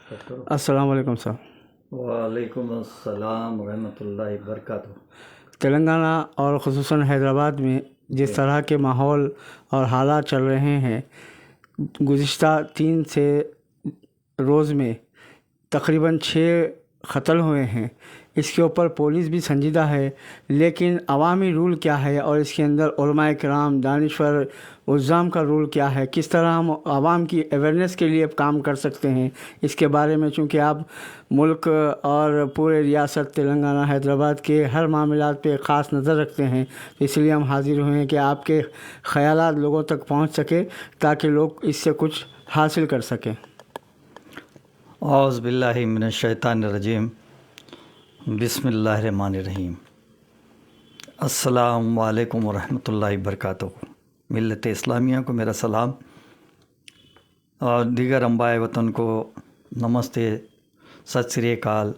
अस्सलाम वालेकुम सर। वालेकुम अस्सलाम रहमतुल्लाहि वबरकातुहू। तेलंगाना और ख़ुसूसन हैदराबाद में जिस तरह के माहौल और हालात चल रहे हैं, गुज़िश्ता 3 से रोज़ में तकरीबन 6 क़त्ल हुए हैं। इसके ऊपर पुलिस भी संजीदा है, लेकिन अवामी रूल क्या है और इसके अंदर उलमाए किराम, दानिश्वर, उज़्ज़ाम का रूल क्या है, किस तरह हम आवाम की अवेयरनेस के लिए काम कर सकते हैं, इसके बारे में चूँकि आप मुल्क और पूरे रियासत तेलंगाना हैदराबाद के हर मामलात पे ख़ास नज़र रखते हैं, तो इसलिए हम हाज़िर हुए हैं कि आपके ख़यालात लोगों तक पहुँच सके ताकि लोग इससे कुछ हासिल कर सकें। औज़ु बिल्लाहि मिनश शैतानिर रजीम, बिस्मिल्लाहिर्रहमानिर्रहीम। अस्सलामु अलैकुम वरहमतुल्लाहि वबरकातुहू। मिल्लत इस्लामिया को मेरा सलाम और दीगर अंबाए वतन को नमस्ते, सत श्री अकाल,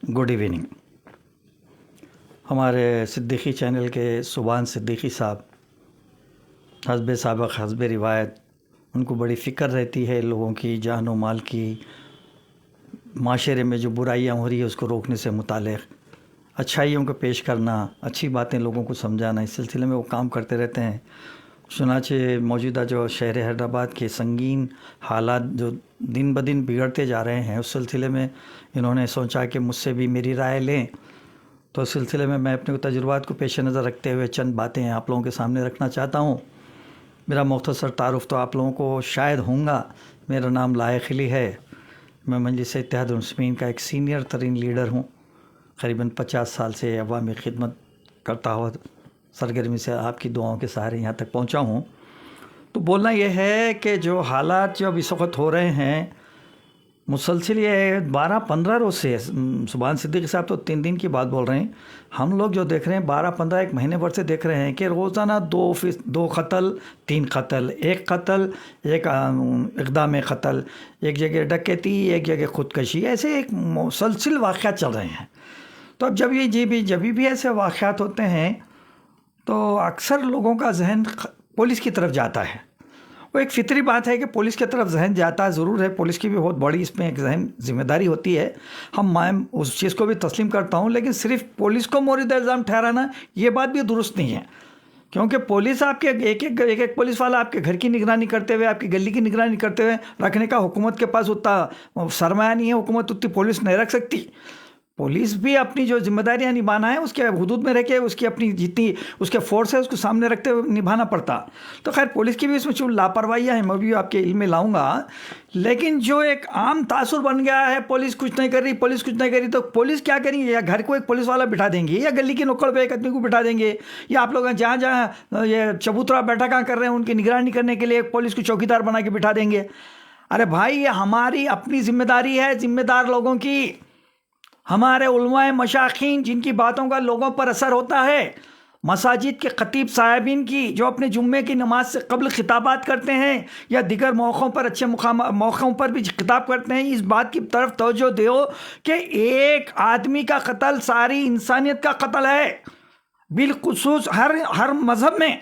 गुड इवनिंग। हमारे सिद्दीकी चैनल के सुभान सिद्दीकी साहब हस्ब साबक हस्ब रिवायत, उनको बड़ी फ़िक्र रहती है लोगों की जान व माल की, माशरे में जो बुराइयाँ हो रही है उसको रोकने से मुतालिक, अच्छाइयों को पेश करना, अच्छी बातें लोगों को समझाना, इस सिलसिले में वो काम करते रहते हैं। चुनांचे मौजूदा जो शहर हैदराबाद के संगीन हालात जो दिन ब दिन बिगड़ते जा रहे हैं, उस सिलसिले में इन्होंने सोचा कि मुझसे भी मेरी राय लें। तो इस सिलसिले में मैं अपने तजुर्बात को पेश नज़र रखते हुए चंद बातें आप लोगों के सामने रखना चाहता हूँ। मेरा मुख्तसर तारुफ़ तो आप लोगों को शायद होगा। मेरा नाम लायक अली है। मैं मजलिस इत्तेहाद मुस्लिमीन का एक सीनियर तरीन लीडर हूँ। करीबन 50 साल से अवामी खिदमत करता हुआ सरगर्मी से आपकी दुआओं के सहारे यहाँ तक पहुँचा हूँ। तो बोलना यह है कि जो हालात जो अब इस वक्त हो रहे हैं, मुसलसिल ये 12-15 रोज़ से, सुभान सिद्दीकी साहब तो 3 दिन की बात बोल रहे हैं, हम लोग जो देख रहे हैं 12-15 एक महीने भर से देख रहे हैं कि रोज़ाना 2 क़त्ल, 3 क़त्ल, 1 क़त्ल, एक इक़दाम क़त्ल, एक जगह डकैती, एक जगह ख़ुदकशी, ऐसे एक मुसलसिल वाक़यात चल रहे हैं। तो अब जब भी ऐसे वाक़यात होते हैं तो अक्सर लोगों का जहन पुलिस की तरफ जाता है। वो एक फ़ितरी बात है कि पुलिस की तरफ जहन जाता ज़रूर है, पुलिस की भी बहुत बड़ी इसमें एक जहन ज़िम्मेदारी होती है, मैं उस चीज़ को भी तस्लीम करता हूँ। लेकिन सिर्फ पुलिस को मोरिद इल्ज़ाम ठहराना ये बात भी दुरुस्त नहीं है, क्योंकि पुलिस आपके एक पुलिस वाला आपके घर की निगरानी करते हुए, आपकी गली की निगरानी करते हुए रखने का हुकूमत के पास उतना सरमाया नहीं है, हुकूमत उतनी पुलिस नहीं रख सकती। पुलिस भी अपनी जो जिम्मेदारियां निभाना है उसके हुदूद में रह के उसकी अपनी जितनी उसके फोर्स है उसको सामने रखते हुए निभाना पड़ता। तो खैर पुलिस की भी इसमें जो लापरवाहियाँ हैं मैं भी आपके इल्म में लाऊंगा। लेकिन जो एक आम तासुर बन गया है, पुलिस कुछ नहीं कर रही, पुलिस कुछ नहीं कर रही, तो पुलिस क्या करेंगे? या घर को एक पुलिस वाला बिठा देंगे, या गली की नुक्कड़ पे एक आदमी को बिठा देंगे, या आप लोग जहाँ जहाँ ये चबूतरा बैठक कर रहे हैं उनकी निगरानी करने के लिए एक पुलिस को चौकीदार बना के बिठा देंगे। अरे भाई, ये हमारी अपनी जिम्मेदारी है, जिम्मेदार लोगों की, हमारे उलमाए मशाखीन जिनकी बातों का लोगों पर असर होता है, मसाजिद के खतीब साहिबीन की जो अपने जुम्मे की नमाज से कबल खिताबात करते हैं या दिगर मौक़ों पर अच्छे मौक़ों पर भी खिताब करते हैं, इस बात की तरफ तवज्जो दो कि एक आदमी का कत्ल सारी इंसानियत का कत्ल है। बिलखुसूस हर मज़हब में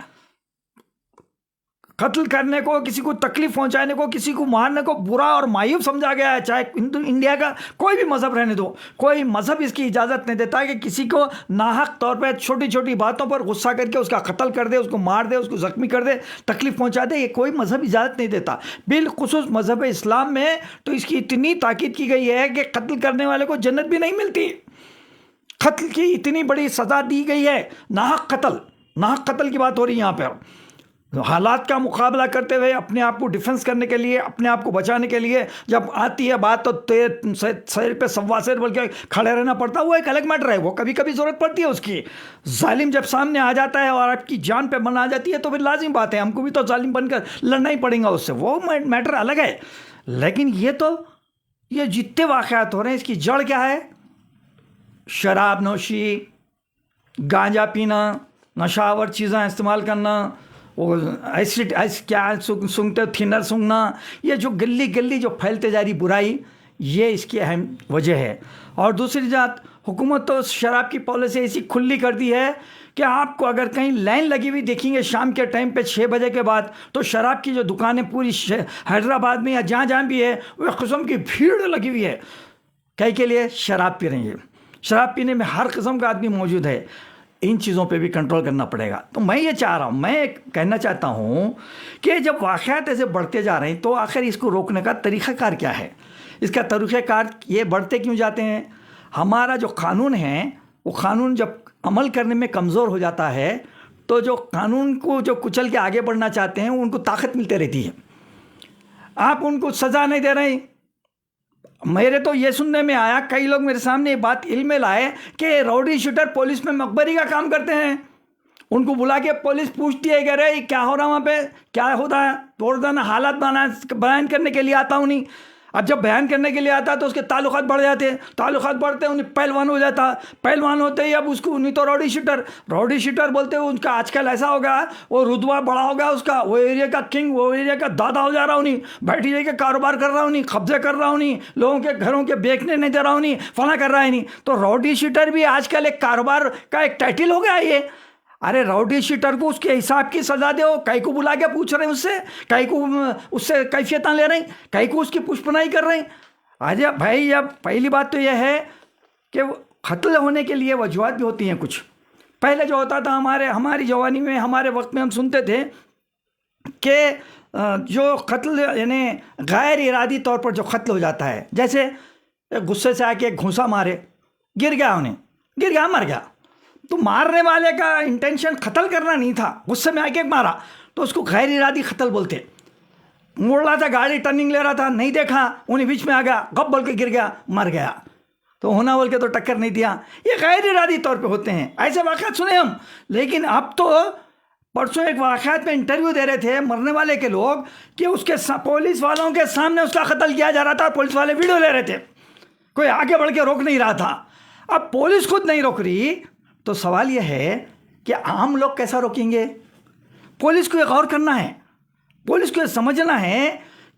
कत्ल करने को, किसी को तकलीफ पहुंचाने को, किसी को मारने को बुरा और मायूब समझा गया है। चाहे इंडिया का कोई भी मज़हब रहने दो, कोई मज़हब इसकी इजाज़त नहीं देता कि किसी को नाहक तौर पे छोटी छोटी बातों पर गुस्सा करके उसका कत्ल कर दे, उसको मार दे, उसको ज़ख्मी कर दे, तकलीफ़ पहुंचा दे। ये कोई मज़हब इजाज़त नहीं देता। बिलखुसूस मज़हब इस्लाम में तो इसकी इतनी ताकीद की गई है कि कत्ल करने वाले को जन्नत भी नहीं मिलती। कत्ल की इतनी बड़ी सज़ा दी गई है। नाहक कत्ल की बात हो रही है यहाँ पर। हालात का मुकाबला करते हुए अपने आप को डिफेंस करने के लिए, अपने आप को बचाने के लिए जब आती है बात, तो शरीर पे सवा शेर बोल के खड़े रहना पड़ता है। वो एक अलग मैटर है, वो कभी कभी ज़रूरत पड़ती है उसकी। जालिम जब सामने आ जाता है और आपकी जान पे बन आ जाती है तो फिर लाजिम बात है, हमको भी तो जालिम बनकर लड़ना ही पड़ेगा उससे, वो मैटर अलग है। लेकिन ये जितने वाक़यात हो रहे हैं, इसकी जड़ क्या है? शराब नोशी, गांजा पीना, नशावर चीज़ें इस्तेमाल करना, वो एसिड क्या सूंघते थिनर सूंघना, ये जो गली गली जो फैलते जा रही बुराई, ये इसकी अहम वजह है। और दूसरी बात, हुकूमत तो शराब की पॉलिसी ऐसी खुली कर दी है کہ آپ کو اگر کہیں لائن لگی ہوئی دیکھیں گے شام کے ٹائم پہ 6 بجے کے بعد، تو شراب کی جو دکانیں پوری حیدرآباد میں یا جہاں جہاں بھی ہے وہ قسم کی بھیڑ لگی ہوئی ہے، کئی کے لیے شراب پی رہی ہے. شراب پینے میں ہر قسم کا آدمی موجود ہے. ان چیزوں پہ بھی کنٹرول کرنا پڑے گا. تو میں یہ چاہ رہا ہوں، میں کہنا چاہتا ہوں کہ جب واقعات ایسے بڑھتے جا رہے ہیں تو آخر اس کو روکنے کا طریقہ کار کیا ہے؟ اس کا طریقہ کار یہ بڑھتے کیوں جاتے ہیں؟ ہمارا جو قانون ہے وہ قانون جب عمل کرنے میں کمزور ہو جاتا ہے تو جو قانون کو جو کچل کے آگے بڑھنا چاہتے ہیں ان کو طاقت ملتے رہتی ہے. آپ ان کو سزا نہیں دے رہے ہیں. میرے تو یہ سننے میں آیا، کئی لوگ میرے سامنے یہ بات علم میں لائے کہ راؤڈی شوٹر پولیس میں مخبری کا کام کرتے ہیں. ان کو بلا کے پولیس پوچھتی ہے کہ رہے کیا ہو رہا وہاں پہ، کیا ہوتا ہے، روزانہ حالات بیان کرنے کے لیے آتا ہوں نہیں. اب جب بیان کرنے کے لیے آتا تو اس کے تعلقات بڑھ جاتے ہیں، تعلقات بڑھتے ہیں انہیں پہلوان ہو جاتا، پہلوان ہوتے ہی اب اس کو انہیں تو راؤڈی شوٹر بولتے ہیں. ان کا آج کل ایسا ہوگا، وہ رتبہ بڑا ہوگا اس کا، وہ ایریا کا کنگ، وہ ایریا کا دادا ہو جا رہا انہیں، بیٹھی جائے کے کاروبار کر رہا انہیں، قبضے کر رہا انہیں، لوگوں کے گھروں کے بیچنے نہیں دے رہا انہیں، فلاں کر رہا ہے نہیں. تو راؤڈی شوٹر بھی آج کل ایک کاروبار کا ایک ٹائٹل ہو گیا یہ. ارے راؤڈی شوٹر کو اس کے حساب کی سزا دو. کئی کو بلا کے پوچھ رہے ہیں اس سے، کئی کو اس سے کیفیتاں لے رہے ہیں، کئی کو اس کی پشپنائی کر رہے ہیں. آج بھائی اب پہلی بات تو یہ ہے کہ قتل ہونے کے لیے وجوہات بھی ہوتی ہیں کچھ. پہلے جو ہوتا تھا ہماری جوانی میں، ہمارے وقت میں ہم سنتے تھے کہ جو قتل یعنی غیر ارادی طور پر جو قتل ہو جاتا ہے، جیسے غصے سے آ کے ایک گھونسا مارے، گر گیا مر گیا. تو مارنے والے کا انٹینشن قتل کرنا نہیں تھا، غصے میں آ کے مارا تو اس کو غیر ارادی قتل بولتے. مڑ رہا تھا، گاڑی ٹرننگ لے رہا تھا، نہیں دیکھا، انہیں بیچ میں آ گیا، گپ بول کے گر گیا، مر گیا. تو ہونا بول کے تو ٹکر نہیں دیا. یہ غیر ارادی طور پہ ہوتے ہیں. ایسے واقعات سنے ہم. لیکن اب تو پرسوں ایک واقعات میں انٹرویو دے رہے تھے مرنے والے کے لوگ کہ اس کے پولیس والوں کے سامنے اس کا قتل کیا جا رہا تھا، پولیس والے ویڈیو لے رہے تھے، کوئی آگے بڑھ کے روک نہیں رہا تھا. اب پولیس خود نہیں روک رہی تو سوال یہ ہے کہ عام لوگ کیسا روکیں گے؟ پولیس کو یہ غور کرنا ہے، پولیس کو یہ سمجھنا ہے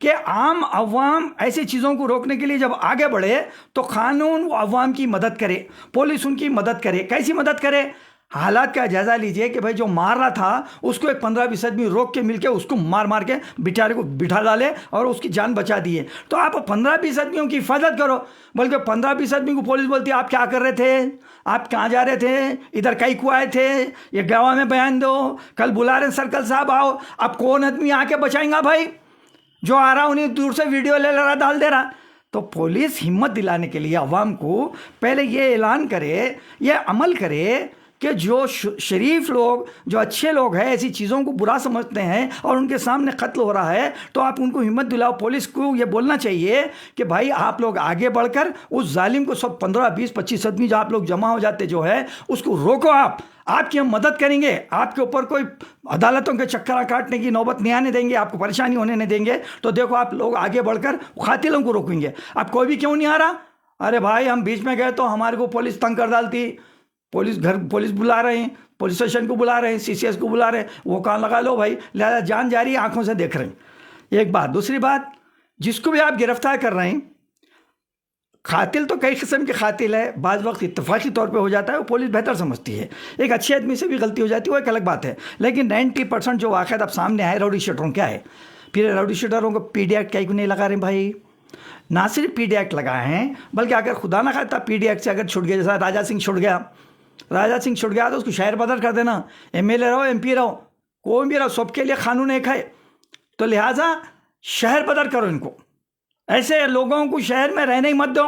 کہ عوام ایسی چیزوں کو روکنے کے لیے جب آگے بڑھے تو قانون وہ عوام کی مدد کرے، پولیس ان کی مدد کرے. کیسی مدد کرے؟ حالات کا جائزہ لیجئے کہ بھائی جو مار رہا تھا اس کو ایک 15-20 آدمی روک کے مل کے اس کو مار کے بیچارے کو بٹھا ڈالے اور اس کی جان بچا دیے. تو آپ 15-20 آدمیوں کی حفاظت کرو، بلکہ 15-20 آدمی کو پولیس بولتی ہے آپ کیا کر رہے تھے، آپ کہاں جا رہے تھے، ادھر کئی کو آئے تھے، یہ گواہ میں بیان دو، کل بلا رہے سرکل صاحب آؤ. اب کون آدمی آ کے بچائیں گا بھائی؟ جو آ رہا انہیں دور سے ویڈیو لے رہا ڈال دے رہا. تو پولیس ہمت دلانے کے لیے عوام کو پہلے یہ اعلان کرے، یہ عمل کرے کہ جو شریف لوگ، جو اچھے لوگ ہیں، ایسی چیزوں کو برا سمجھتے ہیں اور ان کے سامنے قتل ہو رہا ہے تو آپ ان کو ہمت دلاؤ. پولیس کو یہ بولنا چاہیے کہ بھائی آپ لوگ آگے بڑھ کر اس ظالم کو، سب 15-20-25 آدمی جو آپ لوگ جمع ہو جاتے جو ہے اس کو روکو. آپ کی ہم مدد کریں گے، آپ کے اوپر کوئی عدالتوں کے چکر کاٹنے کی نوبت نہیں آنے دیں گے، آپ کو پریشانی ہونے نہیں دیں گے. تو دیکھو آپ لوگ آگے بڑھ کر قاتلوں کو روکیں گے. اب کوئی بھی کیوں نہیں آ رہا؟ ارے بھائی ہم بیچ میں گئے تو ہمارے کو پولیس تنگ کر ڈالتی، پولیس بلا رہے ہیں، پولیس اسٹیشن کو بلا رہے ہیں، CCS کو بلا رہے ہیں، وہ کہاں لگا لو بھائی، لہذا جان جاری آنکھوں سے دیکھ رہے ہیں. ایک بات. دوسری بات، جس کو بھی آپ گرفتار کر رہے ہیں، قاتل تو کئی قسم کے قاتل ہے، بعض وقت اتفاقی طور پہ ہو جاتا ہے، وہ پولیس بہتر سمجھتی ہے. ایک اچھے آدمی سے بھی غلطی ہو جاتی ہے، وہ ایک الگ بات ہے. لیکن 90% جو واقعات اب سامنے آئے راؤڈی شوٹروں کیا ہے؟ پھر راؤڈی شوٹروں کو PD ایکٹ کئی کو نہیں لگا رہے بھائی. نہ صرف PD ایکٹ لگائے ہیں بلکہ اگر خدا نہ خواستہ PD ایکٹ سے اگر چھوٹ گیا، جیسا راجا سنگھ چھوٹ گیا تو اس کو شہر بدر کر دینا. MLA رہو MP رہو کوئی بھی رہو، سب کے لیے قانون ایک ہے. تو لہٰذا شہر بدر کرو ان کو، ایسے لوگوں کو شہر میں رہنے ہی مت دو.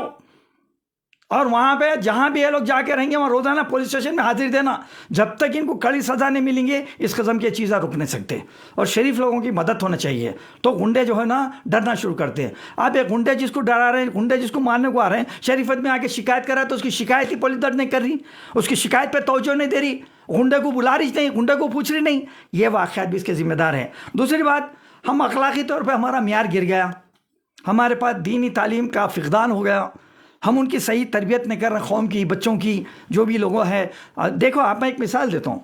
اور وہاں پہ جہاں بھی یہ لوگ جا کے رہیں گے وہاں روزانہ پولیس اسٹیشن میں حاضری دینا. جب تک ان کو کڑی سزا نہیں ملیں گے اس قسم کی چیزیں رک نہیں سکتے. اور شریف لوگوں کی مدد ہونا چاہیے. تو گنڈے جو ہے نا ڈرنا شروع کرتے ہیں. آپ ایک گنڈے جس کو ڈرا رہے ہیں، گنڈے جس کو مارنے کو آ رہے ہیں، شریفت میں آ کے شکایت کر رہا ہے تو اس کی شکایت ہی پولیس درج نہیں کر رہی، اس کی شکایت پہ توجہ نہیں دے رہی، گنڈے کو بلا رہی نہیں، گنڈے کو پوچھ رہی نہیں. یہ واقعات بھی اس کے ذمہ دار ہیں. دوسری بات، ہم اخلاقی طور پہ ہمارا معیار گر گیا، ہمارے پاس دینی تعلیم کا فقدان ہو گیا، ہم ان کی صحیح تربیت نہیں کر رہے، قوم کی، بچوں کی، جو بھی لوگوں ہے. دیکھو آپ، میں ایک مثال دیتا ہوں.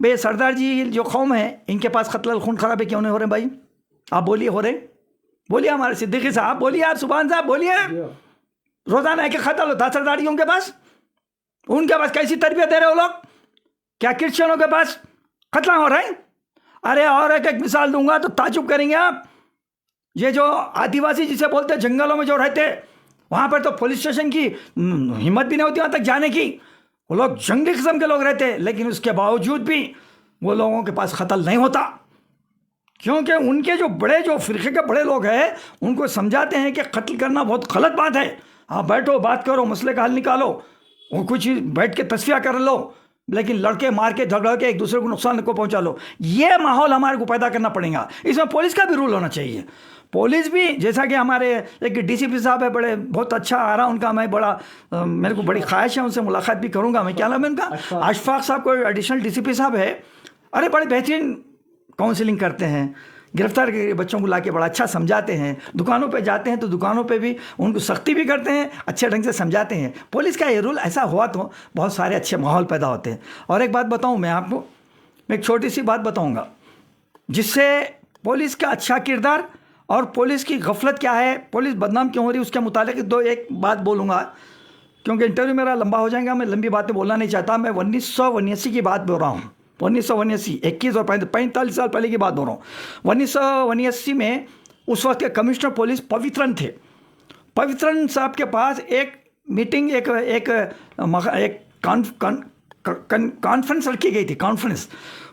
بھائی سردار جی جو قوم ہے ان کے پاس قتل خون خرابے کیوں نہیں ہو رہے بھائی؟ آپ بولیے ہو رہے؟ بولیے ہمارے صدیقی صاحب، بولیے آپ، سبحان صاحب بولیے. روزانہ ایک قتل ہوتا سرداریوں کے پاس، ان کے پاس کیسی تربیت دے رہے ہو لوگ؟ क्या क्रिश्चियनों के पास कत्ल हो रहे हैं? अरे और एक مثال दूंगा तो ताजुब करेंगे आप। ये जो आदिवासी जिसे बोलते हैं जंगलों में जो रहते हैं, वहाँ पर तो पुलिस स्टेशन की हिम्मत भी नहीं होती वहाँ तक जाने की। वो लोग जंगली किस्म के लोग रहते हैं, लेकिन उसके बावजूद भी वो लोगों के पास कत्ल नहीं होता, क्योंकि उनके जो फ़िरक़े के बड़े लोग हैं उनको समझाते हैं कि कत्ल करना बहुत गलत बात है। आप बैठो, बात करो, मसले का हल निकालो, वो कुछ बैठ के तस्फिया कर लो, लेकिन लड़के मार के झगड़ के एक दूसरे को नुकसान को पहुंचा लो, ये माहौल हमारे को पैदा करना पड़ेगा। इसमें पुलिस का भी रूल होना चाहिए। पुलिस भी, जैसा कि हमारे एक डीसीपी साहब है, बड़े बहुत अच्छा आ रहा उनका, मैं मेरे को बड़ी ख्वाहिश है उनसे मुलाकात भी करूंगा। मैं क्या नाम है उनका, अशफाक साहब, कोई एडिशनल डीसीपी साहब है। अरे बड़े बेहतरीन काउंसलिंग करते हैं, गिरफ्तार के बच्चों को लाके बड़ा अच्छा समझाते हैं। दुकानों पे जाते हैं तो दुकानों पे भी उनको सख्ती भी करते हैं, अच्छे ढंग से समझाते हैं। पुलिस का ये रूल ऐसा हुआ तो बहुत सारे अच्छे माहौल पैदा होते हैं। और एक बात बताऊं मैं आपको, मैं एक छोटी सी बात बताऊंगा जिससे पुलिस का अच्छा किरदार और पुलिस की गफलत क्या है, पुलिस बदनाम क्यों हो रही है, उसके मुतालिक एक बात बोलूँगा, क्योंकि इंटरव्यू मेरा लंबा हो जाएगा, मैं लंबी बातें बोलना नहीं चाहता। मैं 1979 की बात बोल रहा हूँ, 1979, 21 और 45 साल पहले की बात बोल रहा हूँ। 1979 में उस वक्त के कमिश्नर पुलिस पवित्रन थे। पवित्रन साहब के पास एक मीटिंग, एक कॉन्फ्रेंस रखी गई थी, कॉन्फ्रेंस।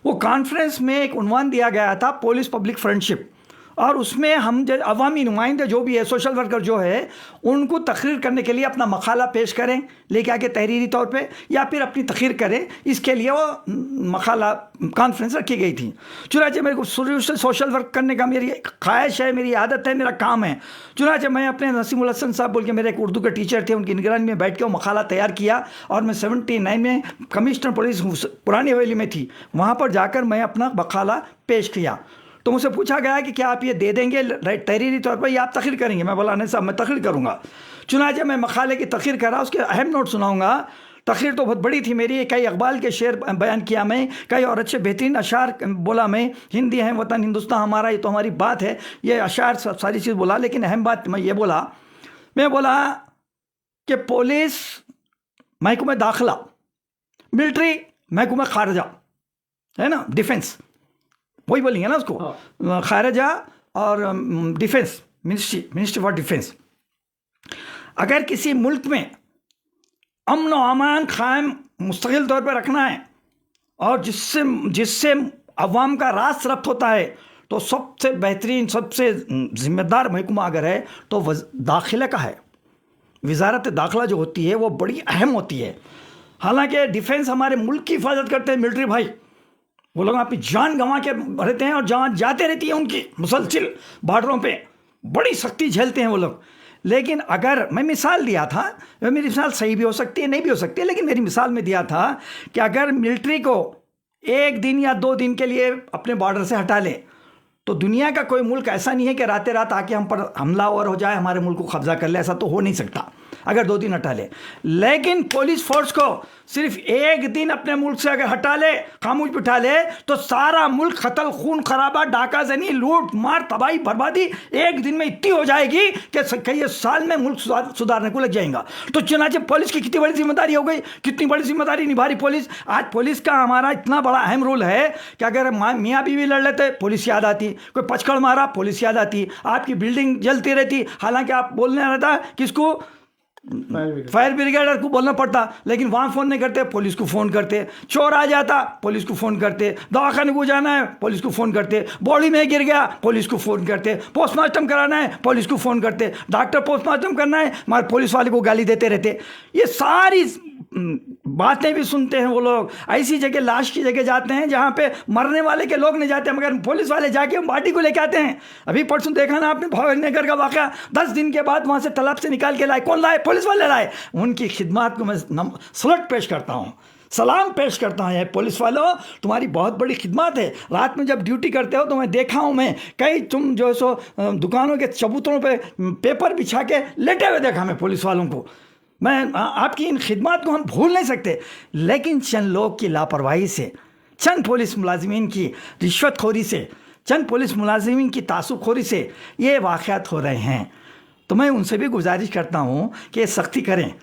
वो कॉन्फ्रेंस में एक उन्वान दिया गया था, पुलिस पब्लिक फ्रेंडशिप, और उसमें हम जो अवामी नुमाइंदे जो भी है, सोशल वर्कर जो है, उनको तकरीर करने के लिए अपना मकाला पेश करें लेके आके तहरीरी तौर पे, या फिर अपनी तकरीर करें, इसके लिए वो मकाला कॉन्फ्रेंस रखी गई थी। चुनाचे मेरे को शुरू से सोशल वर्क करने का मेरी ख्वाहिश है, मेरी आदत है, मेरा काम है। चुनाचे मैं अपने नसीमुल हसन साहब बोल के मेरे एक उर्दू के टीचर थे, उनकी निगरानी में बैठ के वो मकाला तैयार किया, और मैं 79 में कमिश्नर पुलिस पुरानी हवेली में थी, वहाँ पर जाकर मैं अपना मकाला पेश किया। तो मुझसे पूछा गया कि क्या आप ये दे देंगे तहरीरी तौर पर या आप तकरीर करेंगे? मैं बोला नहीं साहब, मैं तकरीर करूँगा। चुनाचे मैं मकाले की तकरीर करा, उसके अहम नोट सुनाऊंगा। तकरीर तो बहुत बड़ी थी मेरी, कई इकबाल के शेर बयान किया मैं, कई और अच्छे बेहतरीन अशार बोला मैं। हिंदी है वतन हिंदुस्तान हमारा, ये तो हमारी बात है, ये अशार सारी चीज़ बोला। लेकिन अहम बात मैं ये बोला, मैं बोला कि पुलिस महकमे दाखिला, मिलिट्री महकमा खारजा है ना, डिफेंस, वही बोलेंगे ना उसको, खारजा और डिफेंस, मिनिस्ट्री फॉर डिफेंस। अगर किसी मुल्क में अमन व अमान कायम मुस्तकिल तौर पर रखना है और जिससे अवाम का रास रब्त होता है, तो सबसे बेहतरीन, सबसे ज़िम्मेदार महकमा अगर है तो दाखिला का है। वजारत दाखिला जो होती है वो बड़ी अहम होती है। हालांकि डिफेंस हमारे मुल्क की हिफाजत करते हैं मिलिट्री भाई, वो लोग अपनी जान गंवा के रहते हैं और जान जाते रहती है उनकी, मुसलसिल बॉर्डरों पे बड़ी सख्ती झेलते हैं वो लोग। लेकिन अगर मैं मिसाल दिया था, मेरी मिसाल सही भी हो सकती है, नहीं भी हो सकती है, लेकिन मेरी मिसाल में दिया था कि अगर मिलिट्री को एक दिन या 2 दिन के लिए अपने बॉर्डर से हटा ले, तो दुनिया का कोई मुल्क ऐसा नहीं है कि रातें रात आके हम पर हमलावर हो जाए, हमारे मुल्क को कब्जा कर ले। ऐसा तो हो नहीं सकता अगर 2 दिन हटा ले। लेकिन पुलिस फोर्स को सिर्फ 1 दिन अपने मुल्क से अगर हटा ले, खामोश बिठा ले, तो सारा मुल्क कत्ल, खून खराबा, डाका जनी, लूट मार, तबाही, बर्बादी 1 दिन में इतनी हो जाएगी कि कई साल में मुल्क सुधारने को लग जाएगा। तो चुनाचे पुलिस की कितनी बड़ी जिम्मेदारी हो गई, कितनी बड़ी जिम्मेदारी निभा रही पुलिस। आज पुलिस का हमारा इतना बड़ा अहम रोल है कि अगर मियाँ बीवी लड़ लेते, पुलिस याद आती, कोई पचकड़ मारा, पुलिस याद आती, आपकी बिल्डिंग जलती रहती, हालांकि आप बोलने रहता किसको, फायर ब्रिगेडर को बोलना पड़ता, लेकिन वहाँ फ़ोन नहीं करते, पुलिस को फ़ोन करते। चोर आ जाता, पुलिस को फ़ोन करते। दवाखाने को जाना है, पुलिस को फ़ोन करते। बॉडी में गिर गया, पुलिस को फ़ोन करते। पोस्टमार्टम कराना है, पुलिस को फ़ोन करते। डॉक्टर पोस्टमार्टम करना है, हमारे पुलिस वाले को गाली देते रहते। ये सारी बातें भी सुनते हैं वो लोग। ऐसी जगह, लाश की जगह जाते हैं जहाँ पे मरने वाले के लोग नहीं जाते, मगर पुलिस वाले जाके बॉडी को लेके आते हैं। अभी परसों देखा ना आपने भावनगर का वाक़या, 10 दिन के बाद वहाँ से तालाब से निकाल के लाए। कौन लाए? पुलिस वाले लाए। उनकी खिदमत को मैं सलूट पेश करता हूँ, सलाम पेश करता हूँ। पुलिस वालों, तुम्हारी बहुत बड़ी खिदमत है। रात में जब ड्यूटी करते हो तो मैं देखा हूँ, मैं कई तुम जो सो दुकानों के चबूतरों पे पेपर बिछा के लेटे हुए देखा मैं पुलिस वालों को। मैं आपकी इन खिदमत को हम भूल नहीं सकते। लेकिन चंद लोग की लापरवाही से, चंद पुलिस मुलाजिमीन की रिश्वतखोरी से, चंद पुलिस मुलाजिमीन की तासुबखोरी से ये वाक़यात हो रहे हैं। तो मैं उनसे भी गुजारिश करता हूँ कि सख्ती करें।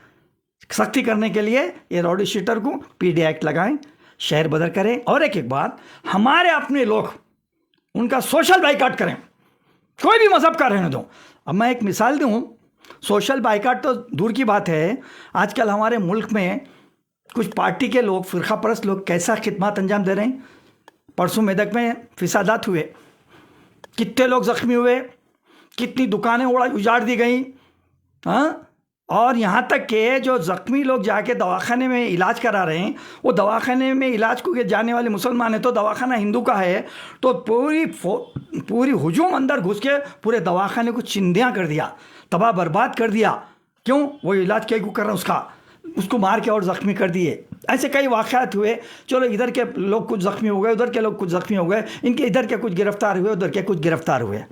सख्ती करने के लिए ये राउडी शीटर को PD एक्ट लगाएं, شہر بدر کریں. اور ایک بات, ہمارے اپنے لوگ ان کا سوشل بائیکاٹ کریں, کوئی بھی مذہب کا رہنے دو. اب میں ایک مثال دوں, سوشل بائیکاٹ تو دور کی بات ہے, آج کل ہمارے ملک میں کچھ پارٹی کے لوگ, فرقہ پرست لوگ کیسا خدمات انجام دے رہے ہیں. پرسوں میدک میں فسادات ہوئے, کتنے لوگ زخمی ہوئے, کتنی دکانیں اجاڑ دی گئیں, ہاں. اور یہاں تک کہ جو زخمی لوگ جا کے دواخانے میں علاج کرا رہے ہیں, وہ دواخانے میں علاج کو جانے والے مسلمان ہیں, تو دواخانہ ہندو کا ہے, تو پوری ہجوم اندر گھس کے پورے دواخانے کو چندیاں کر دیا, تباہ برباد کر دیا. کیوں؟ وہ علاج کیا کر رہا ہے, اس کو مار کے اور زخمی کر دیے. ایسے کئی واقعات ہوئے. چلو ادھر کے لوگ کچھ زخمی ہو گئے, ادھر کے لوگ کچھ زخمی ہو گئے, ان کے ادھر کے کچھ گرفتار ہوئے, ادھر کے کچھ گرفتار ہوئے.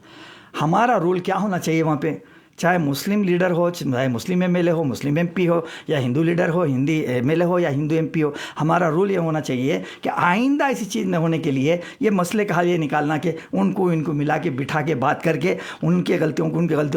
ہمارا رول کیا ہونا چاہیے وہاں پہ, چاہے مسلم لیڈر ہو, چاہے مسلم ایم ایل اے ہو, مسلم ایم پی ہو, یا ہندو لیڈر ہو, ہندی ایم ایل اے ہو, یا ہندو ایم پی ہو, ہمارا رول یہ ہونا چاہیے کہ آئندہ ایسی چیز نہ ہونے کے لیے یہ مسئلے کا حل یہ نکالنا کہ ان کو ملا کے بٹھا کے بات کر کے ان کی غلطیوں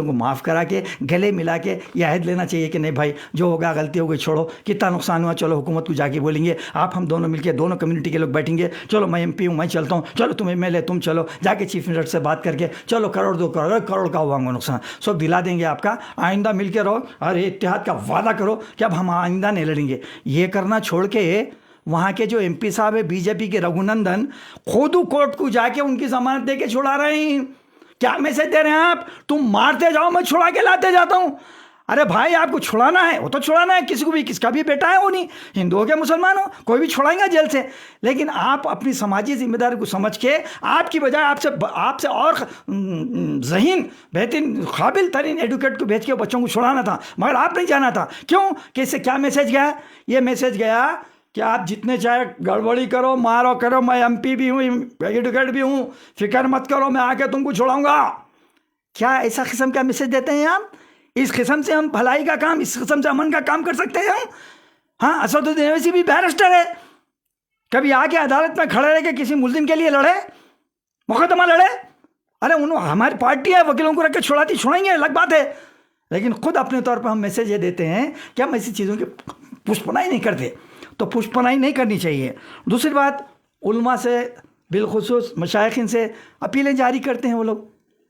کو معاف کرا کے گلے ملا کے یہ عہد لینا چاہیے کہ نہیں بھائی, جو ہوگا غلطی ہو گئی چھوڑو, کتنا نقصان ہوا چلو حکومت کو جا کے بولیں گے, آپ ہم دونوں مل کے دونوں کمیونٹی کے لوگ بیٹھیں گے, چلو میں ایم پی ہوں میں چلتا ہوں, چلو تم ایم ایل اے تم چلو, جا کے چیف منسٹر سے بات کر کے چلو کروڑ 2 کروڑ کا ہوا نقصان سب دلا دیں گے آپ کا, آئندہ مل کے رہو اور اتحاد کا وعدہ کرو کہ اب ہم آئندہ نہیں لڑیں گے. یہ کرنا چھوڑ کے وہاں کے جو ایم پی صاحب ہے بی جے پی کے رگھو نندن, خود کورٹ کو جا کے ان کی ضمانت دے کے چھڑا رہے ہیں. کیا میسج دے رہے ہیں آپ؟ تم مارتے جاؤ میں چھڑا کے لاتے جاتا ہوں. ارے بھائی آپ کو چھڑانا ہے وہ تو چھڑانا ہے, کسی کو بھی, کس کا بھی بیٹا ہے وہ نہیں, ہندو ہو کے مسلمان ہو, کوئی بھی چھڑائیں گا جیل سے. لیکن آپ اپنی سماجی ذمہ داری کو سمجھ کے آپ کی بجائے آپ سے اور ذہین بہترین قابل ترین ایڈوکیٹ کو بھیج کے بچوں کو چھڑانا تھا, مگر آپ نہیں جانا تھا. کیوں؟ کہ اس سے کیا میسج گیا؟ یہ میسج گیا کہ آپ جتنے چاہے گڑبڑی کرو, مارو کرو, میں ایم پی بھی ہوں, ایڈوکیٹ بھی ہوں, فکر مت کرو, میں آ کے تم کو چھڑاؤں گا. کیا ایسا قسم کا میسج دیتے ہیں آپ؟ اس قسم سے ہم بھلائی کا کام, اس قسم سے امن کا کام کر سکتے ہیں ہم؟ ہاں, اسد الدین اویسی بھی بیرسٹر ہے, کبھی آ کے عدالت میں کھڑے رہ کے کسی ملزم کے لیے لڑے, مقدمہ لڑے؟ ارے ہماری پارٹی ہے, وکیلوں کو رکھ کے چھڑائیں گے, الگ بات ہے. لیکن خود اپنے طور پر ہم میسج یہ دیتے ہیں کہ ہم ایسی چیزوں کی پشپنائی نہیں کرتے, تو پشپنائی نہیں کرنی چاہیے. دوسری بات, علماء سے بالخصوص مشائخین سے اپیلیں جاری کرتے ہیں وہ لوگ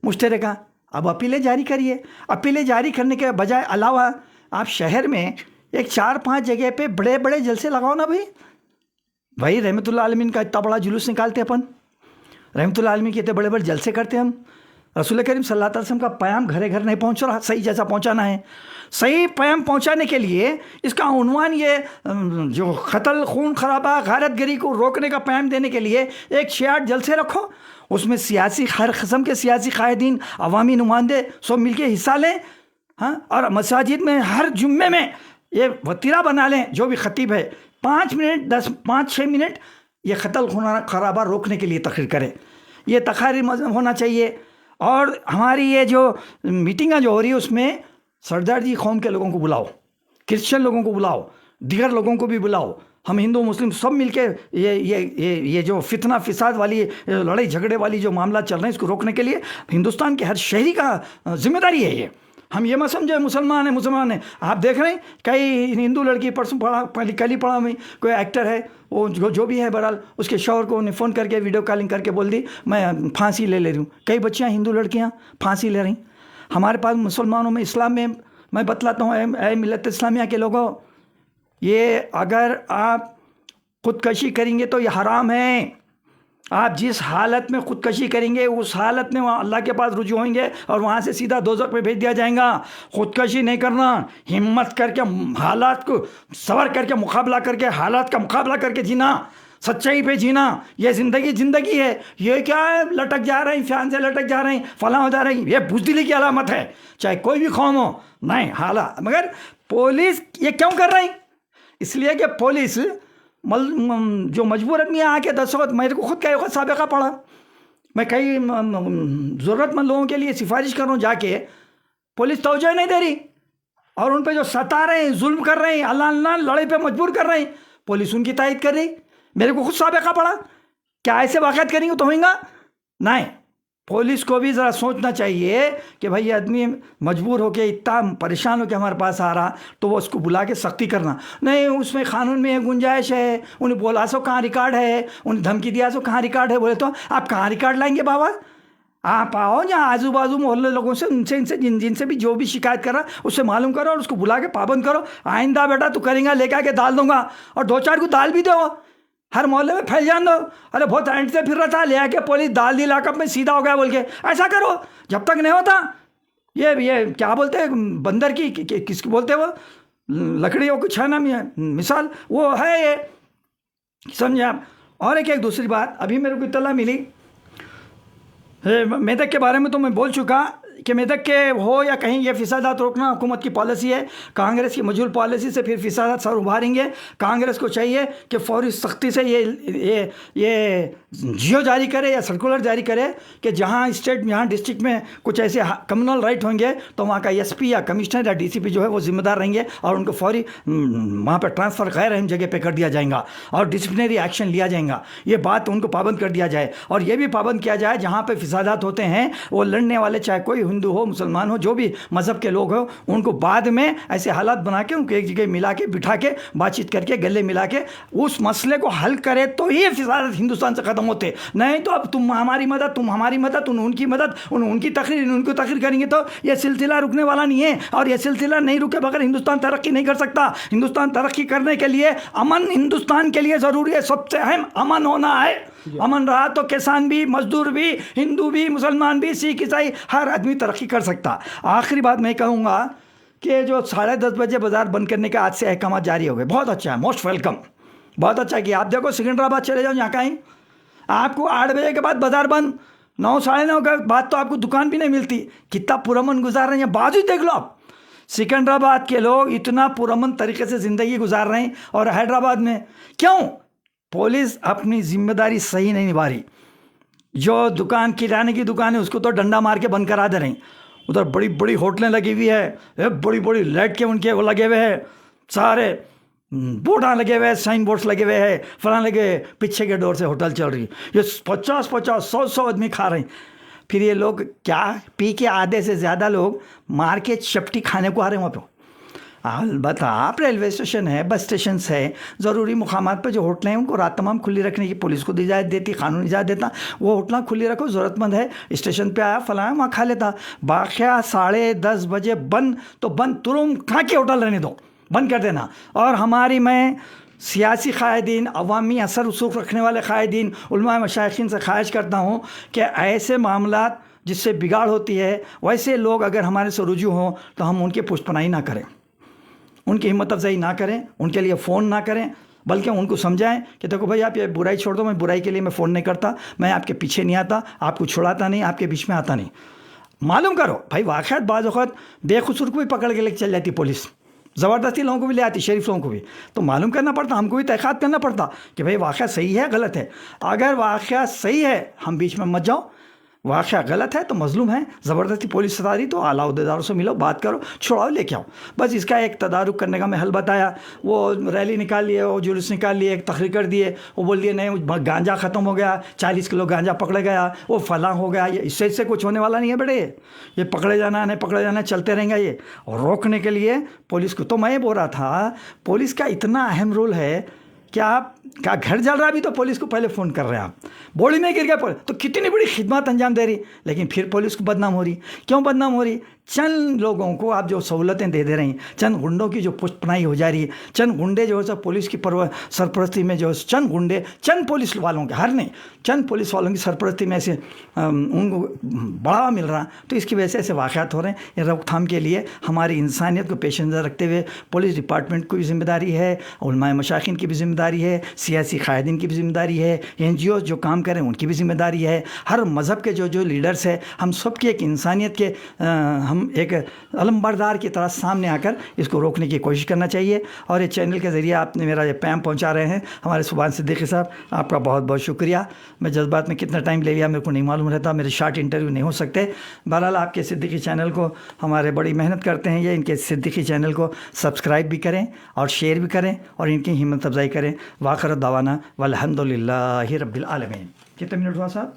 مشترکہ. اب اپیلیں جاری کریے. اپیلیں جاری کرنے کے بجائے علاوہ آپ شہر میں ایک 4-5 جگہ پہ بڑے بڑے جلسے لگاؤ نا بھائی. رحمۃ اللہ عالمین کا اتنا بڑا جلوس نکالتے اپن, رحمۃ اللہ عالمین کے اتنے بڑے بڑے جلسے کرتے ہم. رسول کریم صلی اللہ علیہ وسلم کا پیام گھر گھر نہیں پہنچ رہا, صحیح جیسا پہنچانا ہے. صحیح پیام پہنچانے کے لیے اس کا عنوان یہ جو قتل, خون خرابہ, غارت گری کو روکنے کا پیام دینے کے لیے ایک 6-8 جلسے رکھو. اس میں سیاسی, ہر قسم کے سیاسی قائدین, عوامی نمائندے سب مل کے حصہ لیں. ہاں, اور مساجد میں ہر جمعے میں یہ وتیرہ بنا لیں, جو بھی خطیب ہے 5-6 منٹ یہ قتل خون خرابہ روکنے کے لیے تقریر کریں. یہ تقاریر ہونا چاہیے. اور ہماری یہ جو میٹنگیں جو ہو رہی ہے اس میں سردار جی قوم کے لوگوں کو بلاؤ, کرسچن لوگوں کو بلاؤ, دیگر لوگوں کو بھی بلاؤ. ہم ہندو مسلم سب مل کے یہ جو فتنہ فساد والی لڑائی جھگڑے والی جو معاملات چل رہے ہیں اس کو روکنے کے لیے ہندوستان کے ہر شہری کا ذمہ داری ہے یہ. ہم یہ مت سمجھے مسلمان ہیں. آپ دیکھ رہے ہیں کئی ہندو لڑکی, پرسوں کل ہی پڑھا میں, کوئی ایکٹر ہے وہ جو بھی ہے, بہرحال اس کے شوہر کو فون کر کے ویڈیو کالنگ کر کے بول دی میں پھانسی لے رہی ہوں. کئی بچیاں ہندو لڑکیاں پھانسی لے رہی. ہمارے پاس مسلمانوں میں, اسلام میں بتلاتا ہوں اے ملت اسلامیہ کے لوگوں, یہ اگر آپ خودکشی کریں گے تو یہ حرام ہے. آپ جس حالت میں خودکشی کریں گے اس حالت میں وہاں اللہ کے پاس رجوع ہوئیں گے اور وہاں سے سیدھا دوزخ میں بھیج دیا جائے گا. خودکشی نہیں کرنا, ہمت کر کے حالات کو صبر کر کے مقابلہ کر کے حالات کا مقابلہ کر کے جینا, سچائی پہ جینا. یہ زندگی ہے. یہ کیا ہے, لٹک جا رہے ہیں, فیان سے لٹک جا رہے ہیں, فلاں ہو جا رہے ہیں, یہ بزدلی کی علامت ہے, چاہے کوئی بھی قوم ہو. نہیں حالات, مگر پولیس یہ کیوں کر رہی؟ اس لیے کہ پولیس جو مجبور آدمی آ کے 10 وقت, میرے کو خود کئی وقت سابقہ پڑھا, میں کئی ضرورت مند لوگوں کے لیے سفارش کر رہا ہوں, جا کے پولیس توجہ نہیں دے رہی اور ان پہ جو ستا رہے ہیں, ظلم کر رہے ہیں, اللہ لڑائی پہ مجبور کر رہے ہیں, پولیس ان کی تائید کر رہی. میرے کو خود سابقہ پڑھا. کیا ایسے واقعات کریں گے تو ہوئیں گا؟ نہیں. पुलिस को भी ज़रा सोचना चाहिए कि भाई ये आदमी मजबूर हो के इतना परेशान हो के हमारे पास आ रहा, तो वो उसको बुला के सख्ती करना नहीं। उसमें कानून में गुंजाइश है, उन्हें बोला सो कहाँ रिकॉर्ड है, उन्हें धमकी दिया सो कहाँ रिकॉर्ड है। बोले तो आप कहाँ रिकॉर्ड लाएंगे बाबा? आप आओ जहाँ आजू बाजू मोहल्ले लोगों से, उनसे इनसे जिनसे भी जो भी शिकायत कर रहा उससे मालूम करो और उसको बुला के पाबंद करो। आइंदा बेटा तू करेंगा लेकर आके दाल दूंगा, और 2-4 को दाल भी दो, हर मोहल्ले में फैल जान दो। अरे बहुत एंड से फिर रहा था, ले आके पुलिस दाल दी लाकअप में सीधा हो गया बोल के, ऐसा करो। जब तक नहीं होता ये क्या बोलते हैं बंदर की किसकी बोलते हैं वो, लकड़ियों कुछ है ना मिसाल, वो है ये, समझे आप। और एक दूसरी बात अभी मेरे को इत्तला मिली, मेदक के बारे में तो मैं बोल चुका कि मेदक के हो या कहीं ये फिसादात रोकना हुकूमत की पॉलिसी है। कांग्रेस की मजहूल पॉलिसी से फिर फिसादात सर उभारेंगे। कांग्रेस को चाहिए कि फौरी सख्ती से ये जियो जारी करे या सर्कुलर जारी करे कि जहाँ स्टेट यहाँ डिस्ट्रिक्ट में कुछ ऐसे कम्युनल राइट होंगे तो वहाँ का एसपी या कमिश्नर या डीसीपी जो है वो जिम्मेदार रहेंगे और उनको फौरी वहाँ पर ट्रांसफ़र गैर अहम जगह पे कर दिया जाएगा और डिसिप्लिनरी एक्शन लिया जाएगा। ये बात उनको पाबंद कर दिया जाए और ये भी पाबंद किया जाए जहाँ पे फिसादात होते हैं वो लड़ने वाले, चाहे कोई हिंदू हो मुसलमान हो, जो भी मज़हब के लोग हो, उनको बाद में ऐसे हालात बना के उनको एक जगह मिला के बिठा के बातचीत करके गले मिला के उस मसले को हल करे तो ये फिसादात हिंदुस्तान से ख़त्म होते। नहीं तो अब तुम हमारी मदद, तुम हमारी मदद, उनकी मदद, उनकी तकरीर, उनको तकरीर करेंगे तो ये सिलसिला रुकने वाला नहीं है। और ये सिलसिला नहीं रुके बगैर हिंदुस्तान तरक्की नहीं कर सकता। हिंदुस्तान तरक्की करने के लिए अमन हिंदुस्तान के लिए ज़रूरी है, सबसे अहम अमन होना है। अमन रहा तो किसान भी, मजदूर भी, हिंदू भी, मुसलमान भी, सिख ईसाई, हर आदमी तरक्की कर सकता। आखिरी बात मैं कहूँगा कि जो 10:30 बजे बाज़ार बंद करने के आज से अहकाम जारी हो गए, बहुत अच्छा है, मोस्ट वेलकम, बहुत अच्छा कि आप देखो सिकंदराबाद चले जाओ, यहाँ कहीं आपको 8 बजे के बाद बाज़ार बंद, 9 साढ़े 9 के बाद तो आपको दुकान भी नहीं मिलती। कितना पुरअमन गुजार रहे हैं, बाजू देख लो आप, सिकंदराबाद के लोग इतना पुरअमन तरीके से ज़िंदगी गुजार रहे हैं। और हैदराबाद में क्यों? पुलिस अपनी जिम्मेदारी सही नहीं निभा रही। जो दुकान, किराने की दुकान है उसको तो डंडा मार के बंद करा दे रही। उधर बड़ी बड़ी होटलें लगी हुई है, बड़ी बड़ी लाइट के उनके वो लगे हुए हैं, सारे बोर्ड लगे हुए हैं, साइन बोर्ड्स लगे हुए हैं, फलां लगे, पीछे के डोर से होटल चल रही। ये 50-50, 100 आदमी खा रहे हैं। फिर ये लोग क्या पी के आधे से ज़्यादा लोग मार के चपटी खाने को आ रहे हैं वहाँ पर। अलबत्त आप रेलवे स्टेशन है, बस स्टेशन है, ज़रूरी मुकामात पर जो होटलें हैं उनको रात तमाम खुली रखने की पुलिस को इजाज़त देती, कानून इजाज़त देता। वो होटल खुली रखो, ज़रूरतमंद है स्टेशन पे आया फलां वहाँ खा लेता। बाक़िया 10:30 बजे बंद तो बंद, तुरंत कहाँ के होटल रहने दो, बंद कर देना। और हमारी मैं सियासी क़ायदीन, अवामी असर रसूख रखने वाले क़ायदीन, उलमा मशाइखीन से ख्वाहिश करता हूँ कि ऐसे मामलात जिससे बिगाड़ होती है वैसे लोग अगर हमारे से रुजू हों तो हम उनकी पुष्पनाई ना करें, उनकी हिम्मत अफजाई ना करें, उनके लिए फ़ोन ना करें, बल्कि उनको समझाएं कि देखो भाई आप ये बुराई छोड़ दो, मैं बुराई के लिए मैं फ़ोन नहीं करता, मैं आपके पीछे नहीं आता, आपको छुड़ाता नहीं, आपके बीच में आता नहीं। मालूम करो भाई, वाक़यात बाज़ वक़्त बेकसूर को भी पकड़ के लेके चल जाती पुलिस, ज़बरदस्ती लोगों को भी ले आती, शरीफ लोगों को भी। तो मालूम करना पड़ता, हमको भी तहक़ीक़ात करना पड़ता कि भाई वाक़या सही है गलत है। अगर वाक़या सही है हम बीच में मत जाओ, वाक़या गलत है तो मज़लूम है, ज़बरदस्ती पुलिस सता रही तो आला अहदेदारों से मिलो, बात करो, छुड़ाओ, लेके आओ। बस इसका एक तदारुक करने का मैं हल बताया। वो रैली निकाल लिए, वो जुलूस निकाल लिए, एक तकरीर कर दिए, वो बोल दिए नहीं गांजा ख़त्म हो गया, 40 किलो गांजा पकड़ा गया, वो फलां हो गया। ये इससे कुछ होने वाला नहीं है बेटे, ये पकड़े जाना नहीं पकड़े जाना चलते रहेंगे ये। और रोकने के लिए पुलिस को, तो मैं बोल रहा था पुलिस का इतना अहम रोल है कि आप का घर जल रहा भी तो पुलिस को पहले फ़ोन कर रहे हैं, आप बोली में गिर गया पुलिस, तो कितनी बड़ी खिदमत अंजाम दे रही, लेकिन फिर पुलिस को बदनाम हो रही। क्यों बदनाम हो रही? चंद लोगों को आप जो सहूलतें दे रही, चंद गुंडों की जो पुष्पनाई हो जा रही है, चंद गुंडे जो है सब पुलिस की सरपरस्ती में जो चंद गुंडे, चंद पुलिस वालों के, हर नहीं, चंद पुलिस वालों की सरपरस्ती में ऐसे उनको बढ़ावा मिल रहा। तो इसकी वजह से ऐसे वाक़यात हो रहे हैं। ये रोकथाम के लिए हमारी इंसानियत को पेश नज़र रखते हुए पुलिस डिपार्टमेंट को भी जिम्मेदारी है, उलमाए मशाइखीन की भी जिम्मेदारी है, सियासी क़ायदीन की भी जिम्मेदारी है, NGO जो काम करें उनकी भी जिम्मेदारी है, हर मज़हब के जो लीडर्स हैं, हम सब की एक इंसानियत के हम एक अलमबरदार की तरह सामने आकर इसको रोकने की कोशिश करना चाहिए। और ये चैनल के ज़रिए आपने मेरा ये पैम पहुंचा रहे हैं हमारे सुभान सिद्दीकी साहब, आपका बहुत बहुत शुक्रिया। मैं जज्बात में कितना टाइम ले लिया मेरे को नहीं मालूम रहता, मेरे शॉर्ट इंटरव्यू नहीं हो सकते। बहरहाल आपके सिद्दीकी चैनल को हमारे बड़ी मेहनत करते हैं ये, इनके सिद्दीकी चैनल को सब्सक्राइब भी करें और शेयर भी करें और इनकी हिम्मत अफजाई करें। वाखिर दावाना वल्हम्दुलिल्लाहि रब्बिल आलमीन। कितने मिनट हुआ साहब?